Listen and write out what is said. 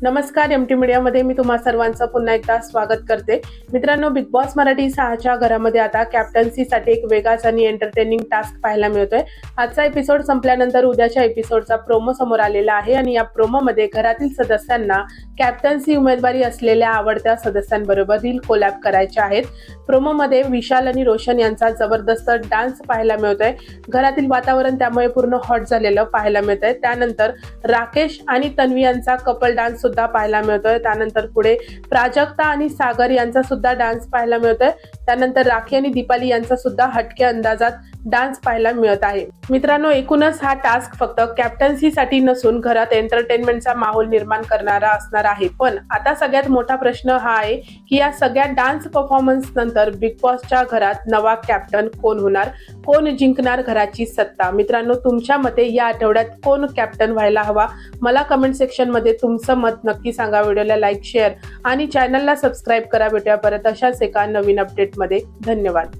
नमस्कार, एमटी मीडियामध्ये मी तुम्हा सर्वांचं पुन्हा एकदा स्वागत करते। मित्रांनो, बिग बॉस मराठी 6च्या घरामध्ये आता कॅप्टन्सीसाठी एक वेगळाच आणि एंटरटेनिंग टास्क पाहायला मिळतोय। आजचा एपिसोड संपल्यानंतर उद्याच्या एपिसोडचा प्रोमो समोर आलेला आहे आणि या प्रोमोमध्ये घरातील सदस्यांना कॅप्टन्सी उमेदवारी असलेल्या आवडत्या सदस्यांबरोबर रील कोलॅब करायचे आहेत। प्रोमोमध्ये विशाल आणि रोशन यांचा जबरदस्त डान्स पाहायला मिळतोय। घरातील वातावरण त्यामुळे पूर्ण हॉट झालेलं पाहायला मिळतंय। त्यानंतर राकेश आणि तन्वी यांचा कपल डान्स सुद्धा पाहायला मिळतोय। त्यानंतर पुढे प्राजक्ता आणि सागर यांचा सुद्धा डान्स पाहायला मिळतोय। त्यानंतर राखी आणि दीपाली यांचा सुद्धा हटके अंदाजात डान्स पाहायला मिळत आहे। मित्रांनो, एकूणच हा टास्क फक्त कॅप्टन्सीसाठी नसून घरात एंटरटेनमेंटचा माहोल निर्माण करणारा असणार आहे। पण आता सगळ्यात मोठा प्रश्न हा आहे की या सगळ्या डान्स परफॉर्मन्स नंतर बिग बॉसच्या घरात नवा कॅप्टन कोण होणार, कोण जिंकणार घराची सत्ता। मित्रांनो, तुमच्या मते या आठवड्यात कोण कॅप्टन व्हायला हवा, मला कमेंट सेक्शन मध्ये तुमचं मत नक्की सांगा। व्हिडिओला लाईक, शेअर आणि चॅनलला सबस्क्राईब करा। भेटूया परत अशाच एका नवीन अपडेटमध्ये। धन्यवाद।